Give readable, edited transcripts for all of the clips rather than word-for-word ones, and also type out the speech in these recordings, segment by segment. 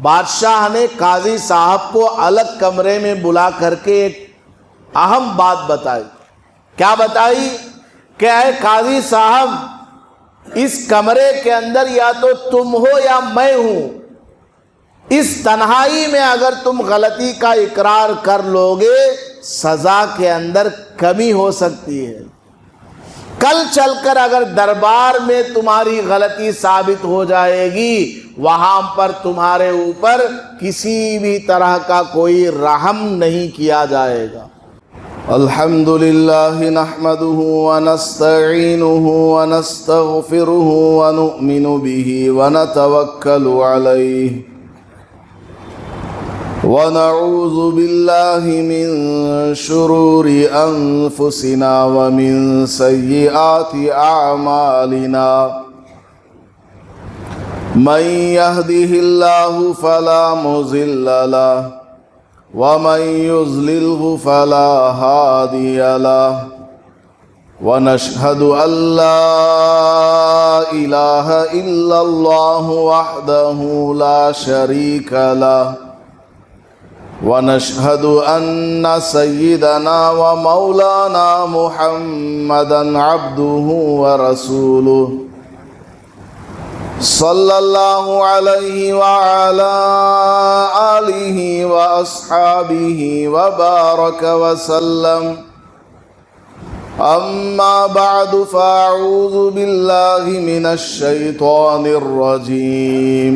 بادشاہ نے قاضی صاحب کو الگ کمرے میں بلا کر کے ایک اہم بات بتائی. کیا بتائی؟ کہ اے قاضی صاحب، اس کمرے کے اندر یا تو تم ہو یا میں ہوں. اس تنہائی میں اگر تم غلطی کا اقرار کر لو گے سزا کے اندر کمی ہو سکتی ہے. کل چل کر اگر دربار میں تمہاری غلطی ثابت ہو جائے گی، وہاں پر تمہارے اوپر کسی بھی طرح کا کوئی رحم نہیں کیا جائے گا. الحمد للہ نحمده ونستعینه ونستغفره ونؤمن به ونتوکل علیہ ونعوذ باللہ من شرور انفسنا ومن سیئات اعمالنا من يهده الله فلا مضل له ومن يضلله فلا هادي له ونشهد أن لا إله إلا الله وحده لا شريك له ونشهد أن سيدنا ومولانا محمدا عبده ورسوله صلى الله عليه وعلى آله وأصحابه وبارك وسلم. أما بعد فأعوذ بالله من الشيطان الرجيم.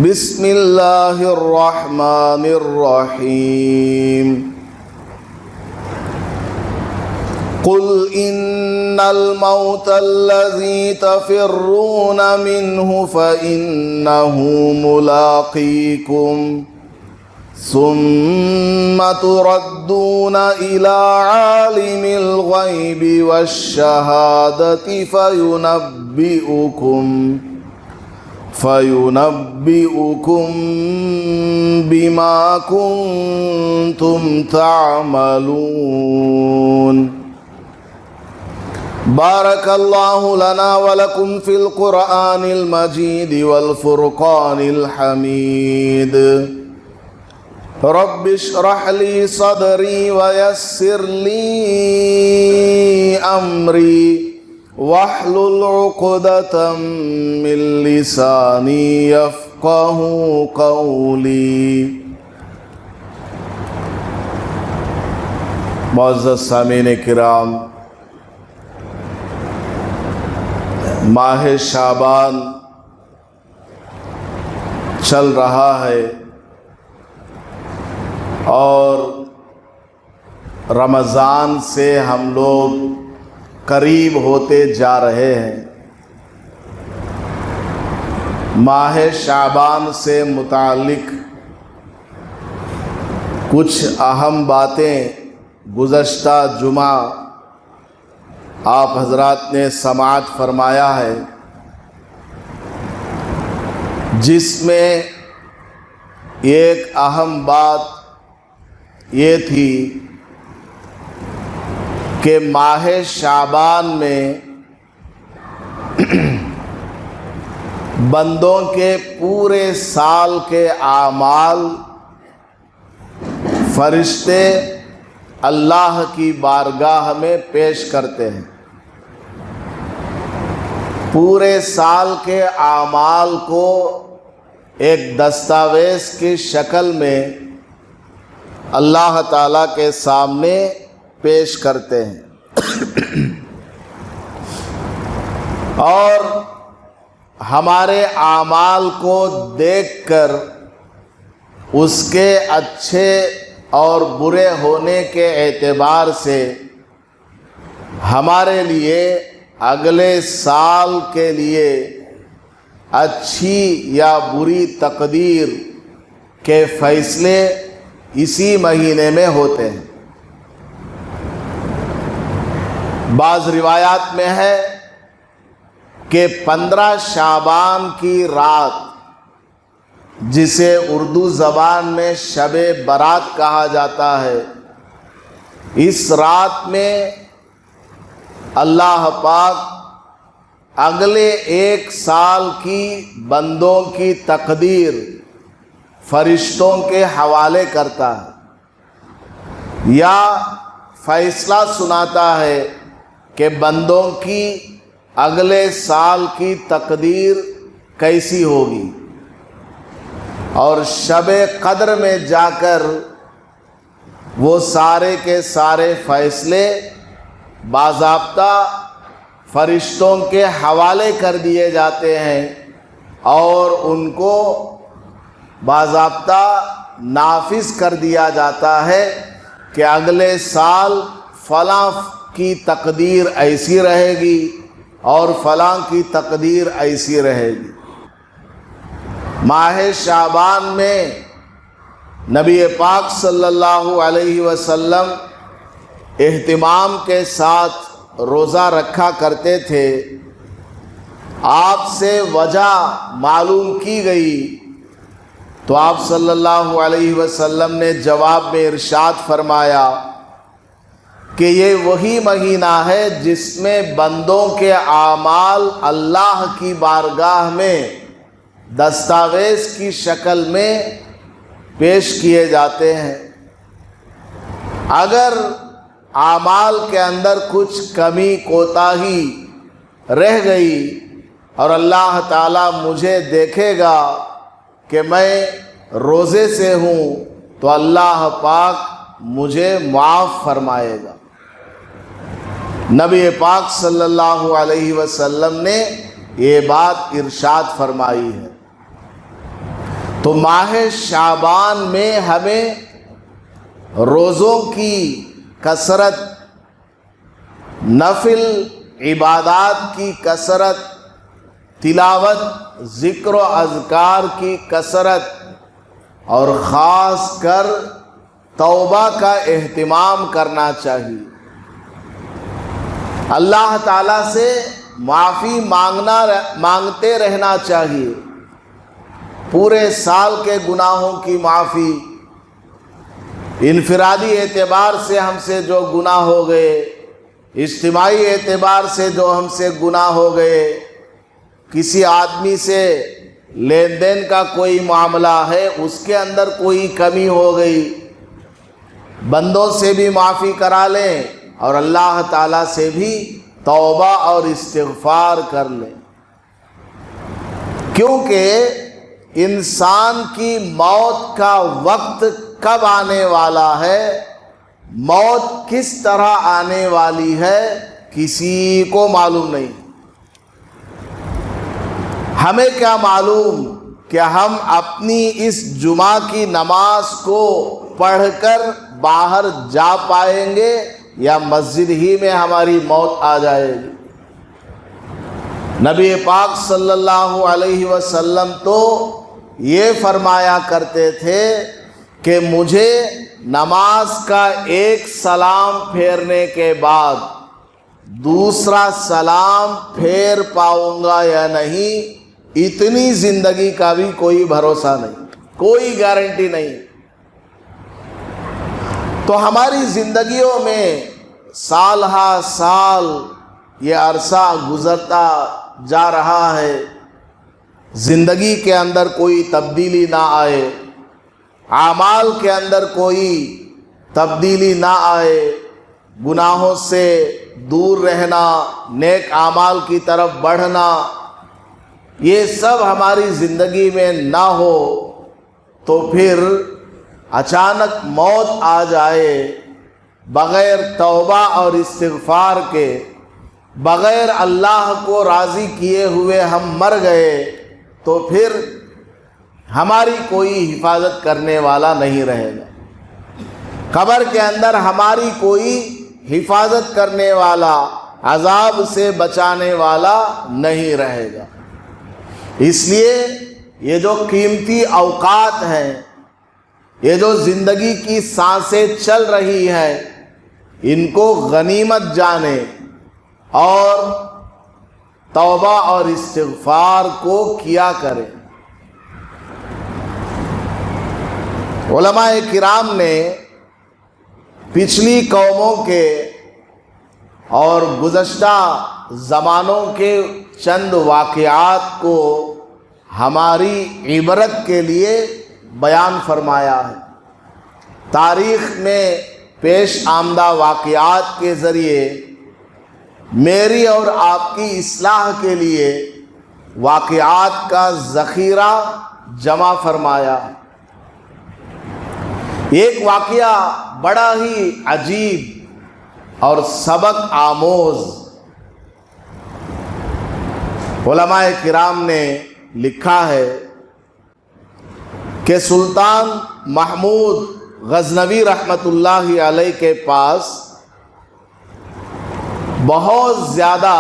بسم الله الرحمن الرحيم. قل إن الموت الذي تفرون منه فإنه ملاقيكم ثم تردون إلى عالم الغيب والشهادة فينبئكم بما كنتم تعملون. بارك الله لنا ولكم في القرآن المجيد والفرقان الحميد. رب اشرح لي صدري ويسر لي أمري واحلل عقدة من لساني يفقه قولي. معزز سامعین کرام، ماہ شعبان چل رہا ہے اور رمضان سے ہم لوگ قریب ہوتے جا رہے ہیں. ماہ شعبان سے متعلق کچھ اہم باتیں گزشتہ جمعہ آپ حضرات نے سماعت فرمایا ہے، جس میں ایک اہم بات یہ تھی کہ ماہ شعبان میں بندوں کے پورے سال کے اعمال فرشتے اللہ کی بارگاہ میں پیش کرتے ہیں. پورے سال کے اعمال کو ایک دستاویز کی شکل میں اللہ تعالیٰ کے سامنے پیش کرتے ہیں اور ہمارے اعمال کو دیکھ کر اس کے اچھے اور برے ہونے کے اعتبار سے ہمارے لیے اگلے سال کے لیے اچھی یا بری تقدیر کے فیصلے اسی مہینے میں ہوتے ہیں. بعض روایات میں ہے کہ 15 شعبان کی رات، جسے اردو زبان میں شب برات کہا جاتا ہے، اس رات میں اللہ پاک اگلے 1 سال کی بندوں کی تقدیر فرشتوں کے حوالے کرتا ہے یا فیصلہ سناتا ہے کہ بندوں کی اگلے سال کی تقدیر کیسی ہوگی، اور شب قدر میں جا کر وہ سارے کے سارے فیصلے باضابطہ فرشتوں کے حوالے کر دیے جاتے ہیں اور ان کو باضابطہ نافذ کر دیا جاتا ہے کہ اگلے سال فلاں کی تقدیر ایسی رہے گی اور فلاں کی تقدیر ایسی رہے گی۔ ماہ شعبان میں نبی پاک صلی اللہ علیہ وسلم اہتمام کے ساتھ روزہ رکھا کرتے تھے۔ آپ سے وجہ معلوم کی گئی تو آپ صلی اللہ علیہ وسلم نے جواب میں ارشاد فرمایا کہ یہ وہی مہینہ ہے جس میں بندوں کے اعمال اللہ کی بارگاہ میں دستاویز کی شکل میں پیش کیے جاتے ہیں۔ اگر اعمال کے اندر کچھ کمی کوتاہی رہ گئی اور اللہ تعالیٰ مجھے دیکھے گا کہ میں روزے سے ہوں تو اللہ پاک مجھے معاف فرمائے گا۔ نبی پاک صلی اللہ علیہ وسلم نے یہ بات ارشاد فرمائی ہے۔ تو ماہ شعبان میں ہمیں روزوں کی کثرت، نفل عبادات کی کثرت، تلاوت ذکر و اذکار کی کثرت اور خاص کر توبہ کا اہتمام کرنا چاہیے۔ اللہ تعالیٰ سے معافی مانگتے رہنا چاہیے۔ پورے سال کے گناہوں کی معافی، انفرادی اعتبار سے ہم سے جو گناہ ہو گئے، اجتماعی اعتبار سے جو ہم سے گناہ ہو گئے، کسی آدمی سے لین دین کا کوئی معاملہ ہے، اس کے اندر کوئی کمی ہو گئی، بندوں سے بھی معافی کرا لیں اور اللہ تعالیٰ سے بھی توبہ اور استغفار کر لیں، کیونکہ انسان کی موت کا وقت کب آنے والا ہے، موت کس طرح آنے والی ہے، کسی کو معلوم نہیں۔ ہمیں کیا معلوم کہ ہم اپنی اس جمعہ کی نماز کو پڑھ کر باہر جا پائیں گے یا مسجد ہی میں ہماری موت آ جائے گی۔ نبی پاک صلی اللہ علیہ وسلم تو یہ فرمایا کرتے تھے کہ مجھے نماز کا ایک سلام پھیرنے کے بعد دوسرا سلام پھیر پاؤں گا یا نہیں، اتنی زندگی کا بھی کوئی بھروسہ نہیں، کوئی گارنٹی نہیں۔ تو ہماری زندگیوں میں سال ہا سال یہ عرصہ گزرتا جا رہا ہے، زندگی کے اندر کوئی تبدیلی نہ آئے، اعمال کے اندر کوئی تبدیلی نہ آئے، گناہوں سے دور رہنا، نیک اعمال کی طرف بڑھنا، یہ سب ہماری زندگی میں نہ ہو تو پھر اچانک موت آ جائے، بغیر توبہ اور استغفار کے، بغیر اللہ کو راضی کیے ہوئے ہم مر گئے تو پھر ہماری کوئی حفاظت کرنے والا نہیں رہے گا۔ قبر کے اندر ہماری کوئی حفاظت کرنے والا، عذاب سے بچانے والا نہیں رہے گا۔ اس لیے یہ جو قیمتی اوقات ہیں، یہ جو زندگی کی سانسیں چل رہی ہیں، ان کو غنیمت جانیں اور توبہ اور استغفار کو کیا کریں۔ علماء کرام نے پچھلی قوموں کے اور گزشتہ زمانوں کے چند واقعات کو ہماری عبرت کے لیے بیان فرمایا ہے۔ تاریخ میں پیش آمدہ واقعات کے ذریعے میری اور آپ کی اصلاح کے لیے واقعات کا ذخیرہ جمع فرمایا۔ ایک واقعہ بڑا ہی عجیب اور سبق آموز علماء کرام نے لکھا ہے کہ سلطان محمود غزنوی رحمۃ اللہ علیہ کے پاس بہت زیادہ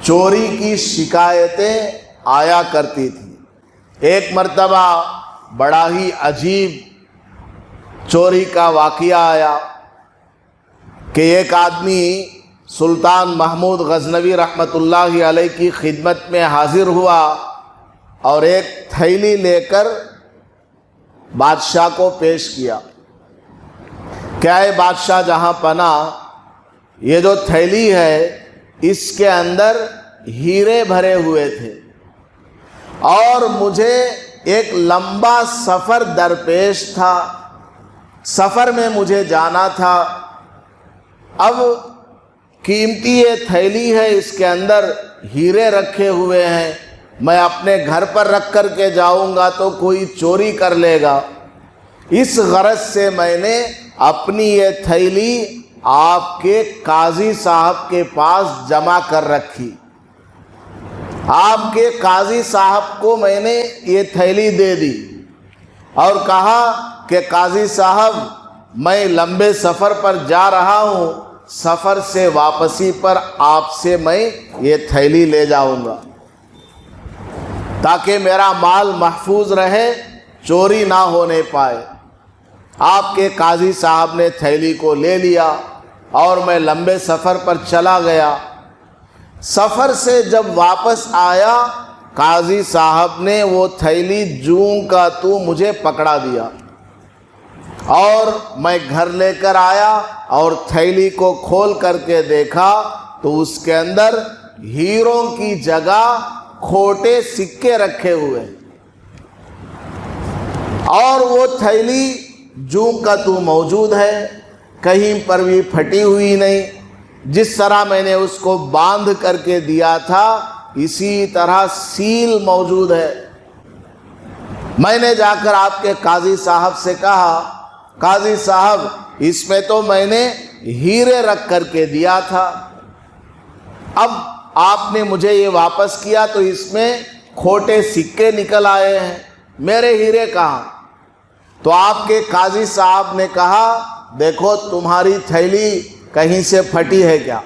چوری کی شکایتیں آیا کرتی تھیں۔ ایک مرتبہ بڑا ہی عجیب چوری کا واقعہ آیا کہ ایک آدمی سلطان محمود غزنوی رحمۃ اللہ علیہ کی خدمت میں حاضر ہوا اور ایک تھیلی لے کر بادشاہ کو پیش کیا۔ کیا ہے بادشاہ جہاں پناہ، یہ جو تھیلی ہے اس کے اندر ہیرے بھرے ہوئے تھے اور مجھے ایک لمبا سفر درپیش تھا، سفر میں مجھے جانا تھا۔ اب قیمتی یہ تھیلی ہے، اس کے اندر ہیرے رکھے ہوئے ہیں، میں اپنے گھر پر رکھ کر کے جاؤں گا تو کوئی چوری کر لے گا۔ اس غرض سے میں نے اپنی یہ تھیلی آپ کے قاضی صاحب کے پاس جمع کر رکھی۔ آپ کے قاضی صاحب کو میں نے یہ تھیلی دے دی اور کہا کہ قاضی صاحب میں لمبے سفر پر جا رہا ہوں، سفر سے واپسی پر آپ سے میں یہ تھیلی لے جاؤں گا تاکہ میرا مال محفوظ رہے، چوری نہ ہونے پائے۔ آپ کے قاضی صاحب نے تھیلی کو لے لیا اور میں لمبے سفر پر چلا گیا۔ سفر سے جب واپس آیا، قاضی صاحب نے وہ تھیلی جوں کا تو مجھے پکڑا دیا اور میں گھر لے کر آیا اور تھیلی کو کھول کر کے دیکھا تو اس کے اندر ہیروں کی جگہ کھوٹے سکے رکھے ہوئے اور وہ تھیلی جوں کا تو موجود ہے، کہیں پر بھی پھٹی ہوئی نہیں۔ جس طرح میں نے اس کو باندھ کر کے دیا تھا اسی طرح سیل موجود ہے۔ میں نے جا کر آپ کے قاضی صاحب سے کہا، قاضی صاحب اس میں تو میں نے ہیرے رکھ کر کے دیا تھا، اب آپ نے مجھے یہ واپس کیا تو اس میں کھوٹے سکے نکل آئے ہیں، میرے ہیرے کہاں؟ تو آپ کے قاضی صاحب نے کہا، دیکھو تمہاری تھیلی کہیں سے پھٹی ہے کیا؟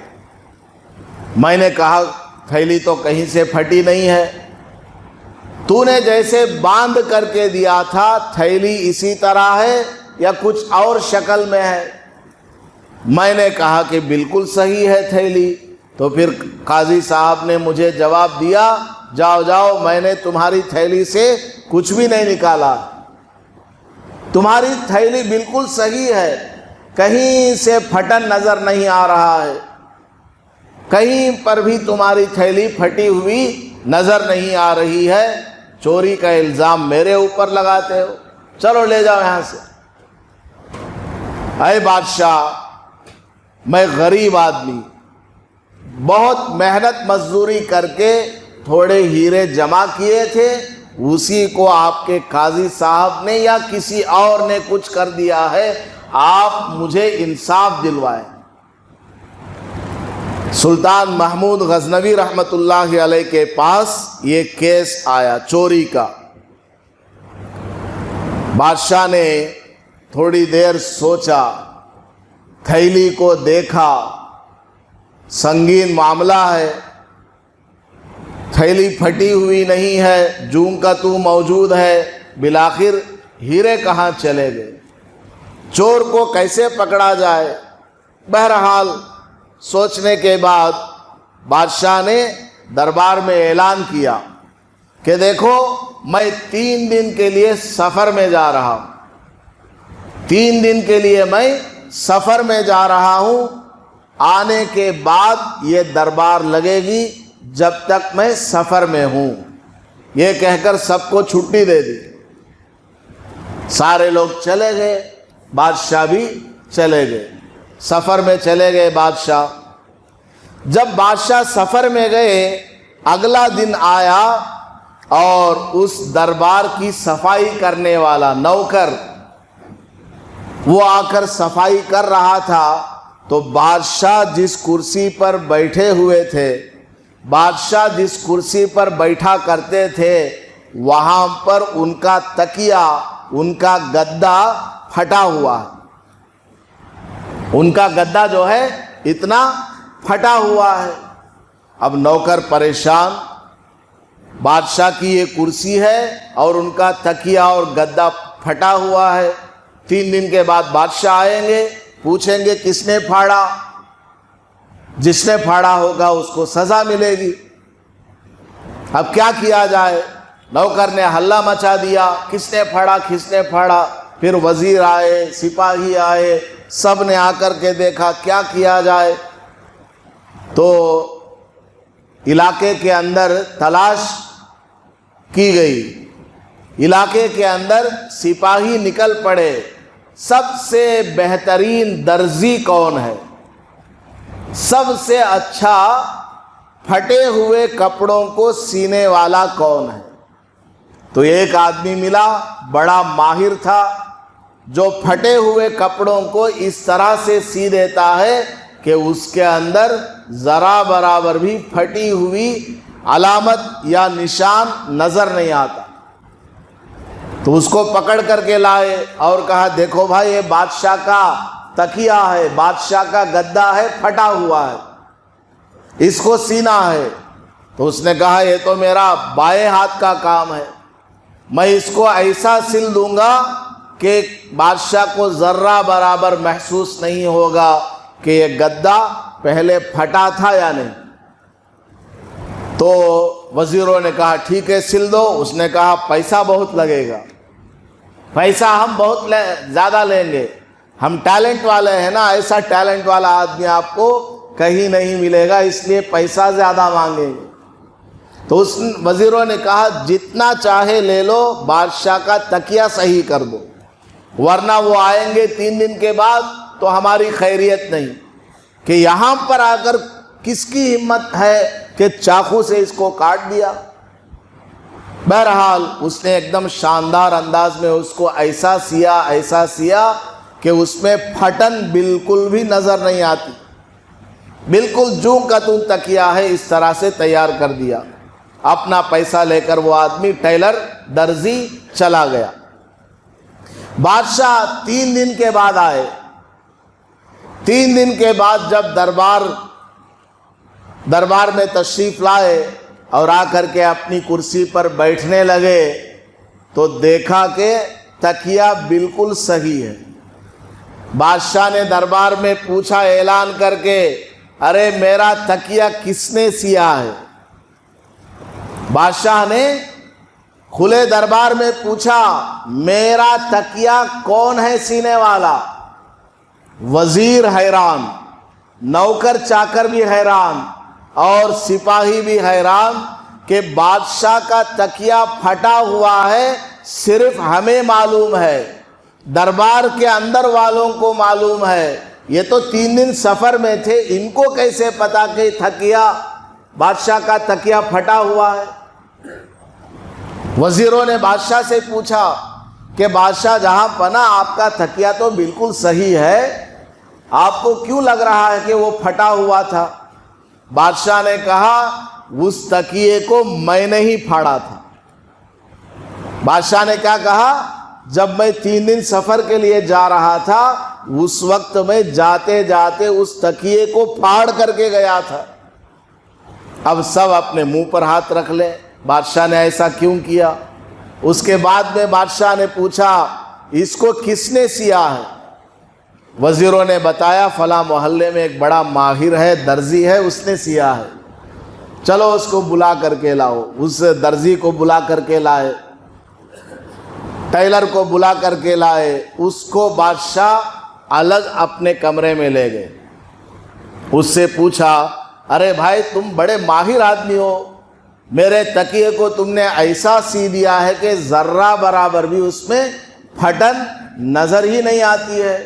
میں نے کہا تھیلی تو کہیں سے پھٹی نہیں ہے، تو نے جیسے باندھ کر کے دیا تھا تھیلی اسی طرح ہے یا کچھ اور شکل میں ہے؟ میں نے کہا کہ بالکل صحیح ہے تھیلی۔ تو پھر قاضی صاحب نے مجھے جواب دیا، جاؤ جاؤ، میں نے تمہاری تھیلی سے کچھ بھی نہیں نکالا، تمہاری تھیلی بالکل صحیح ہے، کہیں سے پھٹن نظر نہیں آ رہا ہے، کہیں پر بھی تمہاری تھیلی پھٹی ہوئی نظر نہیں آ رہی ہے، چوری کا الزام میرے اوپر لگاتے ہو، چلو لے جاؤ یہاں سے۔ اے بادشاہ، میں غریب آدمی، بہت محنت مزدوری کر کے تھوڑے ہیرے جمع کیے تھے، اسی کو آپ کے قاضی صاحب نے یا کسی اور نے کچھ کر دیا ہے، آپ مجھے انصاف دلوائیں۔ سلطان محمود غزنوی رحمۃ اللہ علیہ کے پاس یہ کیس آیا چوری کا۔ بادشاہ نے تھوڑی دیر سوچا، تھیلی کو دیکھا، سنگین معاملہ ہے، تھیلی پھٹی ہوئی نہیں ہے، جوں کا تو موجود ہے، بالآخر ہیرے کہاں چلے گئے، چور کو کیسے پکڑا جائے؟ بہرحال سوچنے کے بعد بادشاہ نے دربار میں اعلان کیا کہ دیکھو میں 3 دن کے لیے سفر میں جا رہا ہوں، 3 دن کے لیے میں سفر میں جا رہا ہوں، آنے کے بعد یہ دربار لگے گی جب تک میں سفر میں ہوں۔ یہ کہہ کر سب کو چھٹی دے دی، سارے لوگ چلے گئے، بادشاہ بھی چلے گئے، سفر میں چلے گئے بادشاہ۔ جب بادشاہ سفر میں گئے، اگلا دن آیا اور اس دربار کی صفائی کرنے والا نوکر وہ آ کر صفائی کر رہا تھا، تو بادشاہ جس کرسی پر بیٹھے ہوئے تھے، بادشاہ جس کرسی پر بیٹھا کرتے تھے، وہاں پر ان کا تکیہ، ان کا گدا پھٹا ہوا ہے، ان کا گدا جو ہے اتنا پھٹا ہوا ہے۔ اب نوکر پریشان، بادشاہ کی یہ کرسی ہے اور ان کا تکیہ اور گدا پھٹا ہوا ہے۔ 3 دن کے بعد بادشاہ آئیں گے، پوچھیں گے کس نے پھاڑا، جس نے پھاڑا ہوگا اس کو سزا ملے گی۔ اب کیا کیا جائے؟ نوکر نے ہلہ مچا دیا، کس نے پھاڑا، کس نے پھاڑا۔ پھر وزیر آئے، سپاہی آئے، سب نے آ کر کے دیکھا کیا کیا جائے۔ تو علاقے کے اندر تلاش کی گئی، علاقے کے اندر سپاہی نکل پڑے، سب سے بہترین درزی کون ہے، سب سے اچھا پھٹے ہوئے کپڑوں کو سینے والا کون ہے؟ تو ایک آدمی ملا، بڑا ماہر تھا، جو پھٹے ہوئے کپڑوں کو اس طرح سے سی دیتا ہے کہ اس کے اندر ذرا برابر بھی پھٹی ہوئی علامت یا نشان نظر نہیں آتا۔ تو اس کو پکڑ کر کے لائے اور کہا دیکھو بھائی، یہ بادشاہ کا تکیہ ہے، بادشاہ کا گدا ہے، پھٹا ہوا ہے، اس کو سینا ہے۔ تو اس نے کہا یہ تو میرا بائیں ہاتھ کا کام ہے، میں اس کو ایسا سل دوں گا کہ بادشاہ کو ذرہ برابر محسوس نہیں ہوگا کہ یہ گدا پہلے پھٹا تھا یا نہیں۔ تو وزیروں نے کہا ٹھیک ہے سل دو۔ اس نے کہا پیسہ بہت لگے گا، پیسہ ہم بہت زیادہ لیں گے، ہم ٹیلنٹ والے ہیں نا، ایسا ٹیلنٹ والا آدمی آپ کو کہیں نہیں ملے گا، اس لیے پیسہ زیادہ مانگیں گے۔ تو اس وزیروں نے کہا جتنا چاہے لے لو، بادشاہ کا تکیہ صحیح کر دو، ورنہ وہ آئیں گے 3 دن کے بعد تو ہماری خیریت نہیں۔ کہ یہاں پر آ کر کس کی ہمت ہے کہ چاقو سے اس کو کاٹ دیا؟ بہرحال اس نے ایک دم شاندار انداز میں اس کو ایسا سیا کہ اس میں پھٹن بالکل بھی نظر نہیں آتی، بالکل جوں کا توں تکیہ ہے، اس طرح سے تیار کر دیا۔ اپنا پیسہ لے کر وہ آدمی ٹیلر درزی چلا گیا۔ بادشاہ 3 دن کے بعد آئے۔ 3 دن کے بعد جب دربار میں تشریف لائے اور آ کر کے اپنی کرسی پر بیٹھنے لگے تو دیکھا کہ تکیہ بالکل صحیح ہے۔ بادشاہ نے دربار میں پوچھا اعلان کر کے، ارے میرا تکیہ کس نے سیا ہے؟ بادشاہ نے کھلے دربار میں پوچھا میرا تکیہ کون ہے سینے والا؟ وزیر حیران، نوکر چاکر بھی حیران اور سپاہی بھی حیران کہ بادشاہ کا تکیہ پھٹا ہوا ہے، صرف ہمیں معلوم ہے، دربار کے اندر والوں کو معلوم ہے، یہ تو 3 دن سفر میں تھے، ان کو کیسے پتا کہ تکیہ بادشاہ کا تکیہ پھٹا ہوا ہے؟ وزیروں نے بادشاہ سے پوچھا کہ بادشاہ جہاں پناہ آپ کا تکیہ تو بالکل صحیح ہے، آپ کو کیوں لگ رہا ہے کہ وہ پھٹا ہوا تھا؟ بادشاہ نے کہا اس تکیے کو میں نے ہی پھاڑا تھا۔ بادشاہ نے کیا کہا؟ جب میں 3 دن سفر کے لیے جا رہا تھا، اس وقت میں جاتے جاتے اس تکیے کو پھاڑ کر کے گیا تھا۔ اب سب اپنے منہ پر ہاتھ رکھ لیں، بادشاہ نے ایسا کیوں کیا؟ اس کے بعد میں بادشاہ نے پوچھا اس کو کس نے سیا ہے؟ وزیروں نے بتایا فلاں محلے میں ایک بڑا ماہر ہے، درزی ہے، اس نے سیا ہے، چلو اس کو بلا کر کے لاؤ۔ اس درزی کو بلا کر کے لائے، ٹیلر کو بلا کر کے لائے، اس کو بادشاہ الگ اپنے کمرے میں لے گئے اس سے پوچھا ارے بھائی تم بڑے ماہر آدمی ہو, میرے تکیے کو تم نے ایسا سی دیا ہے کہ ذرہ برابر بھی اس میں پھٹن نظر ہی نہیں آتی ہے.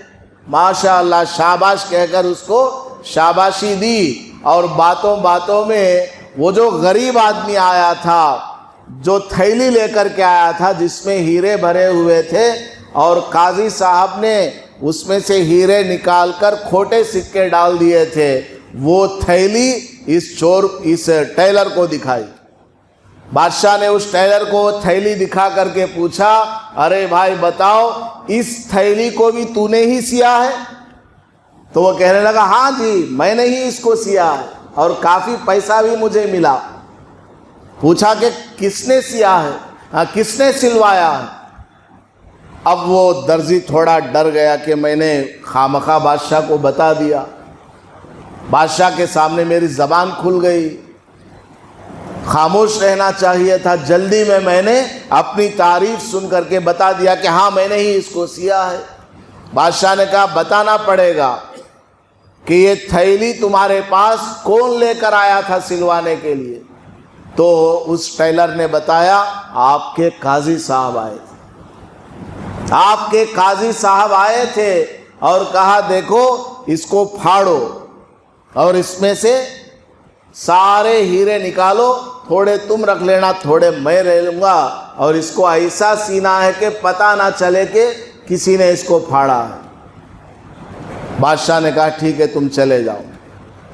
ماشاء اللہ شاباش کہہ کر اس کو شاباشی دی. اور باتوں باتوں میں وہ جو غریب آدمی آیا تھا, جو تھیلی لے کر کے آیا تھا جس میں ہیرے بھرے ہوئے تھے, اور قاضی صاحب نے اس میں سے ہیرے نکال کر کھوٹے سکے ڈال دیے تھے, وہ تھیلی اس ٹیلر کو دکھائی. بادشاہ نے اس ٹیلر کو تھیلی دکھا کر کے پوچھا ارے بھائی بتاؤ اس تھیلی کو بھی تو نے ہی سیا ہے؟ تو وہ کہنے لگا ہاں جی میں نے ہی اس کو سیا ہے اور کافی پیسہ بھی مجھے ملا. پوچھا کہ کس نے سیا ہے, کس نے سلوایا ہے؟ اب وہ درزی تھوڑا ڈر گیا کہ میں نے خامخواہ بادشاہ کو بتا دیا, بادشاہ کے سامنے میری زبان کھل گئی, خاموش رہنا چاہیے تھا. جلدی میں نے اپنی تعریف سن کر کے بتا دیا کہ ہاں میں نے ہی اس کو سیا ہے. بادشاہ نے کہا بتانا پڑے گا کہ یہ تھیلی تمہارے پاس کون لے کر آیا تھا سلوانے کے لیے؟ تو اس ٹیلر نے بتایا آپ کے قاضی صاحب آئے تھے, آپ کے قاضی صاحب آئے تھے اور کہا دیکھو اس کو پھاڑو اور اس میں سے سارے ہیرے نکالو, تھوڑے تم رکھ لینا تھوڑے میں رہ لوں گا, اور اس کو ایسا سینا ہے کہ پتہ نہ چلے کہ کسی نے اس کو پھاڑا ہے. بادشاہ نے کہا ٹھیک ہے تم چلے جاؤ.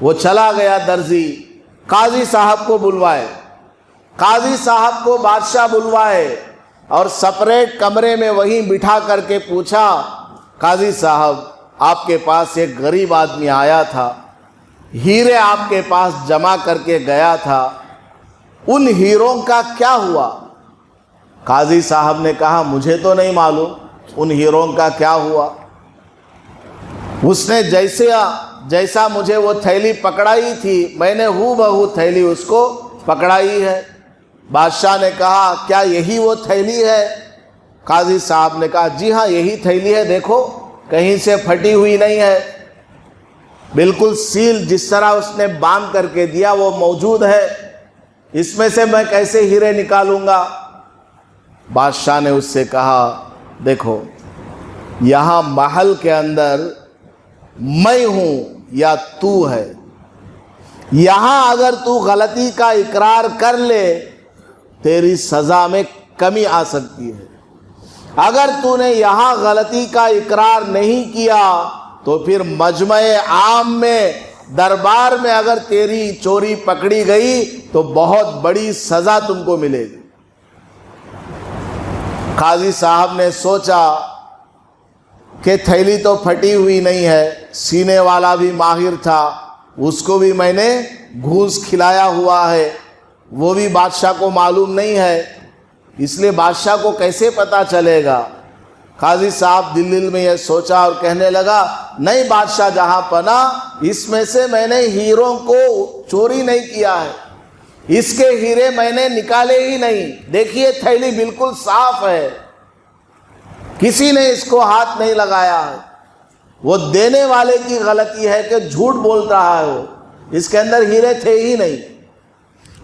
وہ چلا گیا درزی, قاضی صاحب کو بلوائے. قاضی صاحب کو بادشاہ بلوائے اور سپریٹ کمرے میں وہیں بٹھا کر کے پوچھا قاضی صاحب آپ کے پاس ایک غریب آدمی آیا تھا, ہیرے آپ کے پاس جمع کر کے گیا تھا, ان ہیروں کا کیا ہوا؟ قاضی صاحب نے کہا مجھے تو نہیں معلوم ان ہیروں کا کیا ہوا. اس نے جیسا مجھے وہ تھیلی پکڑائی تھی میں نے ہو بہو تھیلی اس کو پکڑائی ہے. بادشاہ نے کہا کیا یہی وہ تھیلی ہے؟ قاضی صاحب نے کہا جی ہاں یہی تھیلی ہے, دیکھو کہیں سے پھٹی ہوئی نہیں ہے, بالکل سیل جس طرح اس نے باندھ کر کے دیا وہ موجود ہے, اس میں سے میں کیسے ہیرے نکالوں گا؟ بادشاہ نے اس سے کہا دیکھو یہاں محل کے اندر میں ہوں یا تو ہے, یہاں اگر تو غلطی کا اقرار کر لے تیری سزا میں کمی آ سکتی ہے, اگر تو نے یہاں غلطی کا اقرار نہیں کیا تو پھر مجمع عام میں دربار میں اگر تیری چوری پکڑی گئی تو بہت بڑی سزا تم کو ملے گی. قاضی صاحب نے سوچا کہ تھیلی تو پھٹی ہوئی نہیں ہے, سینے والا بھی ماہر تھا, اس کو بھی میں نے گھوس کھلایا ہوا ہے, وہ بھی بادشاہ کو معلوم نہیں ہے, اس لیے بادشاہ کو کیسے پتہ چلے گا؟ قاضی صاحب دل میں یہ سوچا اور کہنے لگا نہیں بادشاہ جہاں پناہ اس میں سے میں نے ہیروں کو چوری نہیں کیا ہے, اس کے ہیرے میں نے نکالے ہی نہیں, دیکھیے تھیلی بالکل صاف ہے, کسی نے اس کو ہاتھ نہیں لگایا ہے, وہ دینے والے کی غلطی ہے کہ جھوٹ بول رہا ہے, وہ اس کے اندر ہیرے تھے ہی نہیں.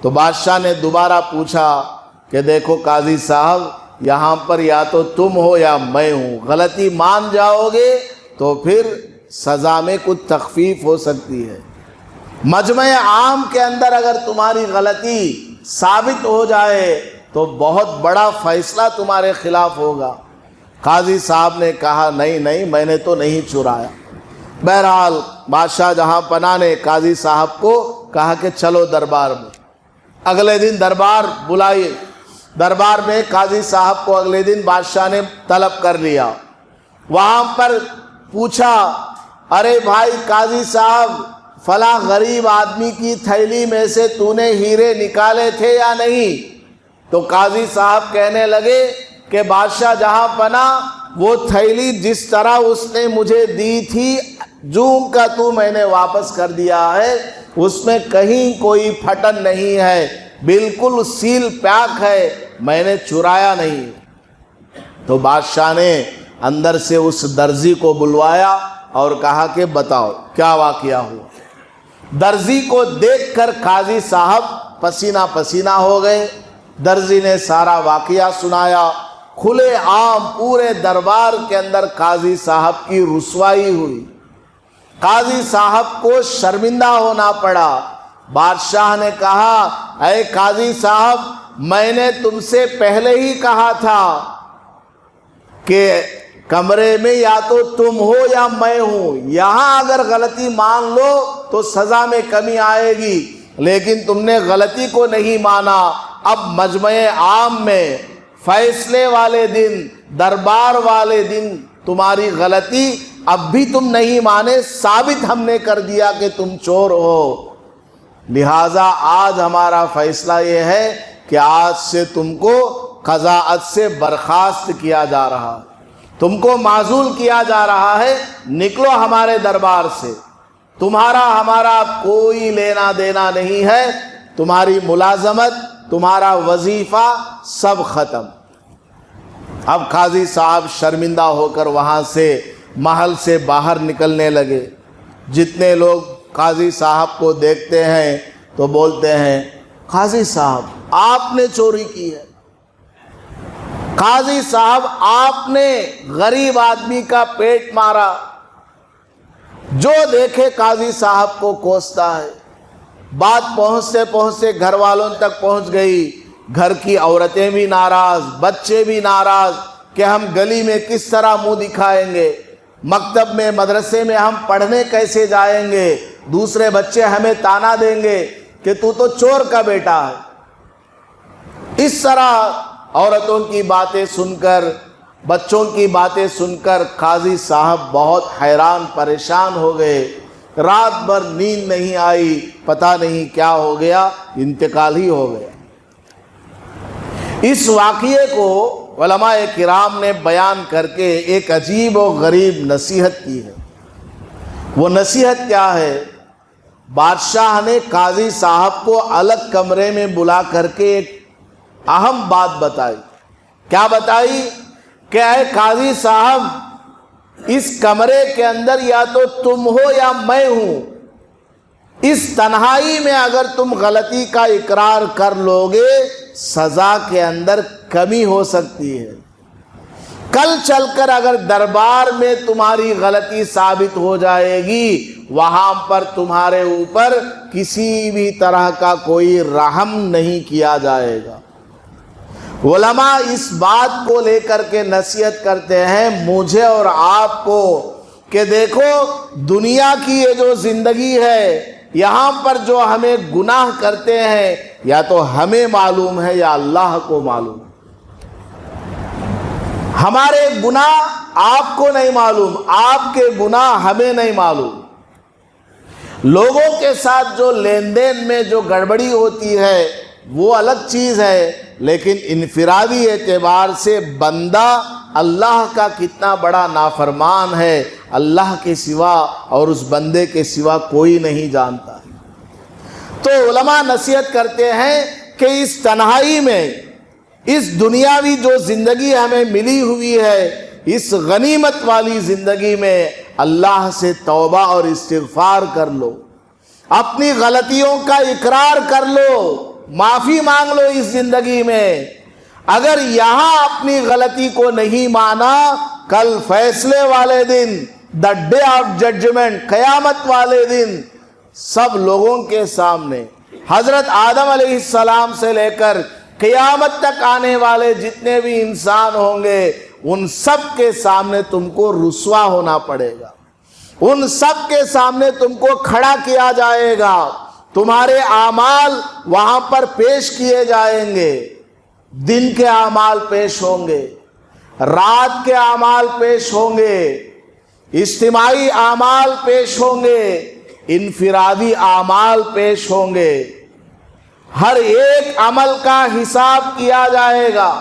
تو بادشاہ نے دوبارہ پوچھا کہ دیکھو قاضی صاحب یہاں پر یا تو تم ہو یا میں ہوں, غلطی مان جاؤ گے تو پھر سزا میں کچھ تخفیف ہو سکتی ہے, مجمع عام کے اندر اگر تمہاری غلطی ثابت ہو جائے تو بہت بڑا فیصلہ تمہارے خلاف ہوگا. قاضی صاحب نے کہا نہیں میں نے تو نہیں چرایا. بہرحال بادشاہ جہاں پناہ نے قاضی صاحب کو کہا کہ چلو دربار میں. اگلے دن دربار بلائیے. دربار میں قاضی صاحب کو اگلے دن بادشاہ نے طلب کر لیا. وہاں پر پوچھا ارے بھائی قاضی صاحب فلاں غریب آدمی کی تھیلی میں سے تو نے ہیرے نکالے تھے یا نہیں؟ تو قاضی صاحب کہنے لگے کہ بادشاہ جہاں پناہ وہ تھیلی جس طرح اس نے مجھے دی تھی جوں کا تو میں نے واپس کر دیا ہے, اس میں کہیں کوئی پھٹن نہیں ہے, بالکل سیل پیک ہے, میں نے چرایا نہیں. تو بادشاہ نے اندر سے اس درزی کو بلوایا اور کہا کہ بتاؤ کیا واقعہ ہوا. درزی کو دیکھ کر قاضی صاحب پسینہ پسینہ ہو گئے۔ درزی نے سارا واقعہ سنایا، کھلے عام پورے دربار کے اندر قاضی صاحب کی رسوائی ہوئی، قاضی صاحب کو شرمندہ ہونا پڑا۔ بادشاہ نے کہا، اے قاضی صاحب، میں نے تم سے پہلے ہی کہا تھا کہ کمرے میں یا تو تم ہو یا میں ہوں، یہاں اگر غلطی مان لو تو سزا میں کمی آئے گی، لیکن تم نے غلطی کو نہیں مانا۔ اب مجمع عام میں فیصلے والے دن، دربار والے دن تمہاری غلطی اب بھی تم نہیں مانے، ثابت ہم نے کر دیا کہ تم چور ہو، لہٰذا آج ہمارا فیصلہ یہ ہے کہ آج سے تم کو قضاءت سے برخاست کیا جا رہا، تم کو معزول کیا جا رہا ہے، نکلو ہمارے دربار سے، تمہارا ہمارا کوئی لینا دینا نہیں ہے، تمہاری ملازمت، تمہارا وظیفہ سب ختم۔ اب قاضی صاحب شرمندہ ہو کر وہاں سے محل سے باہر نکلنے لگے۔ جتنے لوگ قاضی صاحب کو دیکھتے ہیں تو بولتے ہیں، قاضی صاحب آپ نے چوری کی ہے، قاضی صاحب آپ نے غریب آدمی کا پیٹ مارا۔ جو دیکھے قاضی صاحب کو کوستا ہے۔ بات پہنچتے پہنچتے گھر والوں تک پہنچ گئی، گھر کی عورتیں بھی ناراض، بچے بھی ناراض کہ ہم گلی میں کس طرح منہ دکھائیں گے، مکتب میں مدرسے میں ہم پڑھنے کیسے جائیں گے، دوسرے بچے ہمیں تانا دیں گے کہ تو چور کا بیٹا ہے۔ اس طرح عورتوں کی باتیں سن کر، بچوں کی باتیں سن کر قاضی صاحب بہت حیران پریشان ہو گئے، رات بھر نیند نہیں آئی، پتہ نہیں کیا ہو گیا، انتقال ہی ہو گیا۔ اس واقعے کو علماء کرام نے بیان کر کے ایک عجیب و غریب نصیحت کی ہے۔ وہ نصیحت کیا ہے؟ بادشاہ نے قاضی صاحب کو الگ کمرے میں بلا کر کے ایک اہم بات بتائی۔ کیا بتائی؟ کہ اے قاضی صاحب، اس کمرے کے اندر یا تو تم ہو یا میں ہوں، اس تنہائی میں اگر تم غلطی کا اقرار کر لوگے، سزا کے اندر کمی ہو سکتی ہے۔ کل چل کر اگر دربار میں تمہاری غلطی ثابت ہو جائے گی، وہاں پر تمہارے اوپر کسی بھی طرح کا کوئی رحم نہیں کیا جائے گا۔ علماء اس بات کو لے کر کے نصیحت کرتے ہیں مجھے اور آپ کو کہ دیکھو، دنیا کی یہ جو زندگی ہے، یہاں پر جو ہمیں گناہ کرتے ہیں، یا تو ہمیں معلوم ہے یا اللہ کو معلوم ہے۔ ہمارے گناہ آپ کو نہیں معلوم، آپ کے گناہ ہمیں نہیں معلوم۔ لوگوں کے ساتھ جو لین دین میں جو گڑبڑی ہوتی ہے وہ الگ چیز ہے، لیکن انفرادی اعتبار سے بندہ اللہ کا کتنا بڑا نافرمان ہے، اللہ کے سوا اور اس بندے کے سوا کوئی نہیں جانتا۔ تو علماء نصیحت کرتے ہیں کہ اس تنہائی میں، اس دنیاوی جو زندگی ہمیں ملی ہوئی ہے، اس غنیمت والی زندگی میں اللہ سے توبہ اور استغفار کر لو، اپنی غلطیوں کا اقرار کر لو، معافی مانگ لو اس زندگی میں۔ اگر یہاں اپنی غلطی کو نہیں مانا، کل فیصلے والے دن، دا ڈے آف ججمنٹ، قیامت والے دن، سب لوگوں کے سامنے، حضرت آدم علیہ السلام سے لے کر قیامت تک آنے والے جتنے بھی انسان ہوں گے، ان سب کے سامنے تم کو رسوا ہونا پڑے گا، ان سب کے سامنے تم کو کھڑا کیا جائے گا، تمہارے اعمال وہاں پر پیش کیے جائیں گے، دن کے اعمال پیش ہوں گے، رات کے اعمال پیش ہوں گے، اجتماعی اعمال پیش ہوں گے، انفرادی اعمال پیش ہوں گے، ہر ایک عمل کا حساب کیا جائے گا،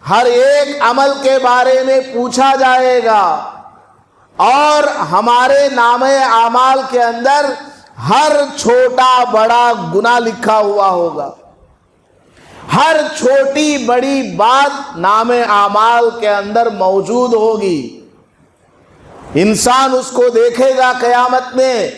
ہر ایک عمل کے بارے میں پوچھا جائے گا، اور ہمارے نامہ اعمال کے اندر ہر چھوٹا بڑا گناہ لکھا ہوا ہوگا، ہر چھوٹی بڑی بات نامہ اعمال کے اندر موجود ہوگی۔ انسان اس کو دیکھے گا قیامت میں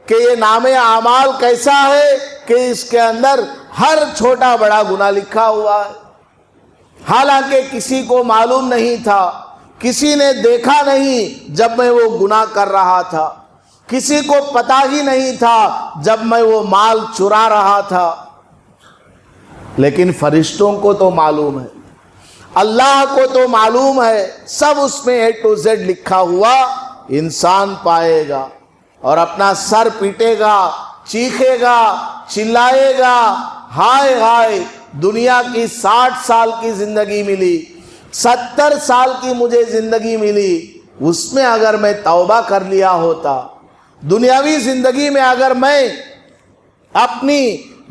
کہ یہ نام اعمال کیسا ہے کہ اس کے اندر ہر چھوٹا بڑا گناہ لکھا ہوا ہے، حالانکہ کسی کو معلوم نہیں تھا، کسی نے دیکھا نہیں جب میں وہ گناہ کر رہا تھا، کسی کو پتہ ہی نہیں تھا جب میں وہ مال چرا رہا تھا، لیکن فرشتوں کو تو معلوم ہے، اللہ کو تو معلوم ہے، سب اس میں A to Z لکھا ہوا انسان پائے گا اور اپنا سر پیٹے گا، چیخے گا، چلائے گا، ہائے ہائے دنیا کی 60 سال کی زندگی ملی، 70 سال کی مجھے زندگی ملی، اس میں اگر میں توبہ کر لیا ہوتا، دنیاوی زندگی میں اگر میں اپنی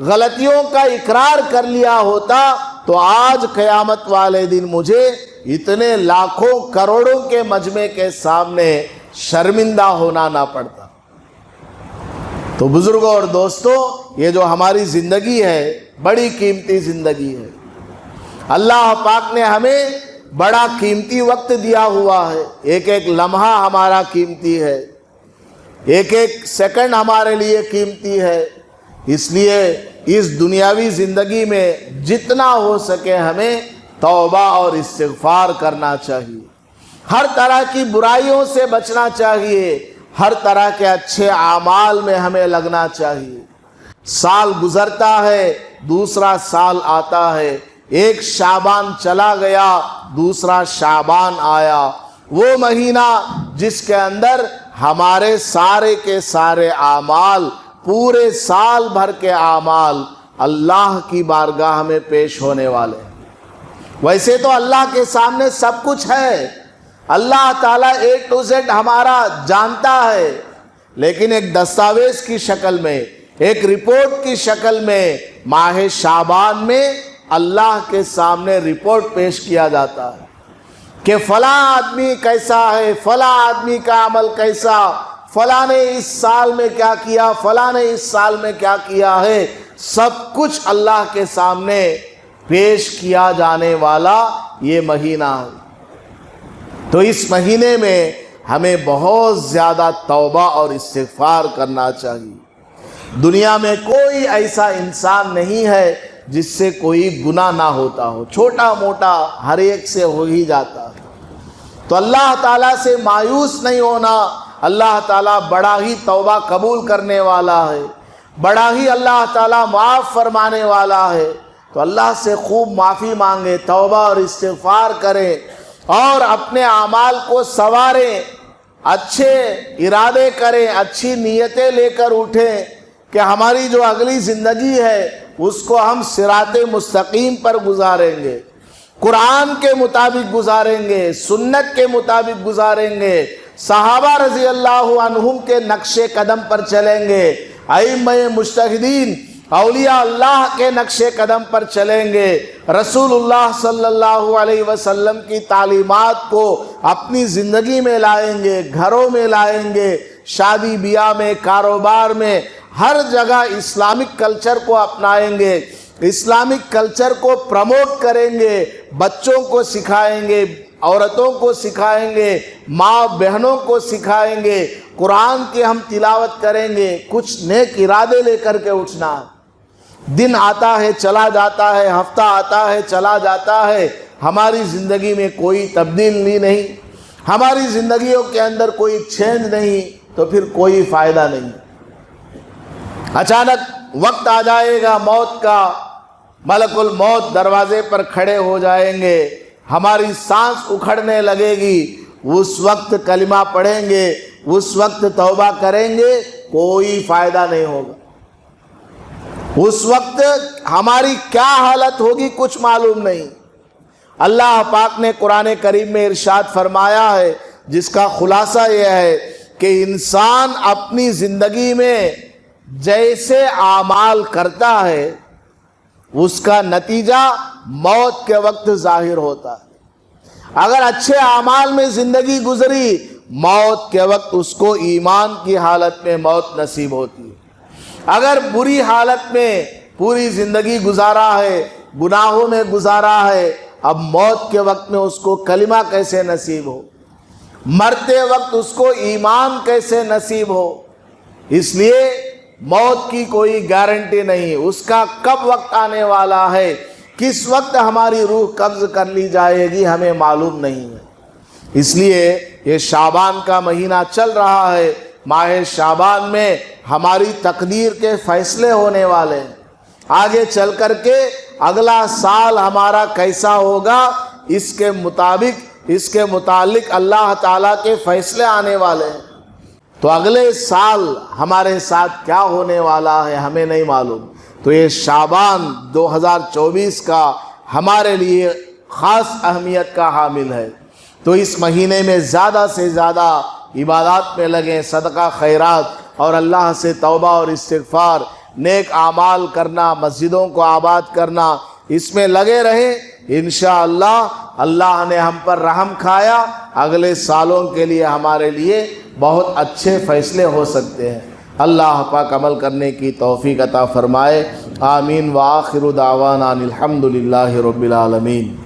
غلطیوں کا اقرار کر لیا ہوتا تو آج قیامت والے دن مجھے اتنے لاکھوں کروڑوں کے مجمع کے سامنے شرمندہ ہونا نہ پڑتا۔ تو بزرگوں اور دوستوں، یہ جو ہماری زندگی ہے بڑی قیمتی زندگی ہے، اللہ پاک نے ہمیں بڑا قیمتی وقت دیا ہوا ہے، ایک ایک لمحہ ہمارا قیمتی ہے، ایک ایک سیکنڈ ہمارے لیے قیمتی ہے، اس لیے اس دنیاوی زندگی میں جتنا ہو سکے ہمیں توبہ اور استغفار کرنا چاہیے، ہر طرح کی برائیوں سے بچنا چاہیے، ہر طرح کے اچھے اعمال میں ہمیں لگنا چاہیے۔ سال گزرتا ہے، دوسرا سال آتا ہے، ایک شعبان چلا گیا، دوسرا شعبان آیا، وہ مہینہ جس کے اندر ہمارے سارے کے سارے اعمال، پورے سال بھر کے اعمال اللہ کی بارگاہ میں پیش ہونے والے ہیں۔ ویسے تو اللہ کے سامنے سب کچھ ہے، اللہ تعالیٰ A to Z ہمارا جانتا ہے، لیکن ایک دستاویز کی شکل میں، ایک رپورٹ کی شکل میں ماہ شعبان میں اللہ کے سامنے رپورٹ پیش کیا جاتا ہے کہ فلاں آدمی کیسا ہے، فلاں آدمی کا عمل کیسا، فلاں نے اس سال میں کیا کیا، فلاں نے اس سال میں کیا کیا ہے، سب کچھ اللہ کے سامنے پیش کیا جانے والا یہ مہینہ ہے۔ تو اس مہینے میں ہمیں بہت زیادہ توبہ اور استغفار کرنا چاہیے۔ دنیا میں کوئی ایسا انسان نہیں ہے جس سے کوئی گناہ نہ ہوتا ہو، چھوٹا موٹا ہر ایک سے ہو ہی جاتا ہے۔ تو اللہ تعالیٰ سے مایوس نہیں ہونا، اللہ تعالیٰ بڑا ہی توبہ قبول کرنے والا ہے، بڑا ہی اللہ تعالیٰ معاف فرمانے والا ہے۔ تو اللہ سے خوب معافی مانگے، توبہ اور استغفار کریں اور اپنے اعمال کو سنواریں، اچھے ارادے کریں، اچھی نیتیں لے کر اٹھیں کہ ہماری جو اگلی زندگی ہے اس کو ہم صراط مستقیم پر گزاریں گے، قرآن کے مطابق گزاریں گے، سنت کے مطابق گزاریں گے، صحابہ رضی اللہ عنہم کے نقش قدم پر چلیں گے، ائمہ مجتہدین اولیاء اللہ کے نقش قدم پر چلیں گے، رسول اللہ صلی اللہ علیہ وسلم کی تعلیمات کو اپنی زندگی میں لائیں گے، گھروں میں لائیں گے، شادی بیاہ میں، کاروبار میں، ہر جگہ اسلامک کلچر کو اپنائیں گے، اسلامک کلچر کو پروموٹ کریں گے، بچوں کو سکھائیں گے، عورتوں کو سکھائیں گے، ماں بہنوں کو سکھائیں گے، قرآن کی ہم تلاوت کریں گے۔ کچھ نیک ارادے لے کر کے اٹھنا ہے۔ دن آتا ہے چلا جاتا ہے، ہفتہ آتا ہے چلا جاتا ہے، ہماری زندگی میں کوئی تبدیلی نہیں، ہماری زندگیوں کے اندر کوئی چینج نہیں، تو پھر کوئی فائدہ نہیں۔ اچانک وقت آ جائے گا موت کا، ملک الموت دروازے پر کھڑے ہو جائیں گے، ہماری سانس اکھڑنے لگے گی، اس وقت کلمہ پڑھیں گے، اس وقت توبہ کریں گے، کوئی فائدہ نہیں ہوگا۔ اس وقت ہماری کیا حالت ہوگی کچھ معلوم نہیں۔ اللہ پاک نے قرآن کریم میں ارشاد فرمایا ہے، جس کا خلاصہ یہ ہے کہ انسان اپنی زندگی میں جیسے اعمال کرتا ہے اس کا نتیجہ موت کے وقت ظاہر ہوتا ہے۔ اگر اچھے اعمال میں زندگی گزری، موت کے وقت اس کو ایمان کی حالت میں موت نصیب ہوتی ہے۔ اگر بری حالت میں پوری زندگی گزارا ہے، گناہوں میں گزارا ہے، اب موت کے وقت میں اس کو کلمہ کیسے نصیب ہو، مرتے وقت اس کو ایمان کیسے نصیب ہو۔ اس لیے موت کی کوئی گارنٹی نہیں، اس کا کب وقت آنے والا ہے، کس وقت ہماری روح قبض کر لی جائے گی ہمیں معلوم نہیں ہے۔ اس لیے یہ شعبان کا مہینہ چل رہا ہے، ماہ شعبان میں ہماری تقدیر کے فیصلے ہونے والے ہیں۔ آگے چل کر کے اگلا سال ہمارا کیسا ہوگا اس کے متعلق اللہ تعالیٰ کے فیصلے آنے والے ہیں۔ تو اگلے سال ہمارے ساتھ کیا ہونے والا ہے ہمیں نہیں معلوم۔ تو یہ شعبان 2024 کا ہمارے لیے خاص اہمیت کا حامل ہے۔ تو اس مہینے میں زیادہ سے زیادہ عبادات میں لگیں، صدقہ خیرات اور اللہ سے توبہ اور استغفار، نیک اعمال کرنا، مسجدوں کو آباد کرنا، اس میں لگے رہیں۔ انشاءاللہ اللہ نے ہم پر رحم کھایا، اگلے سالوں کے لیے ہمارے لیے بہت اچھے فیصلے ہو سکتے ہیں۔ اللہ پاک عمل کرنے کی توفیق عطا فرمائے۔ آمین وآخر دعوانا الحمدللہ رب العالمین۔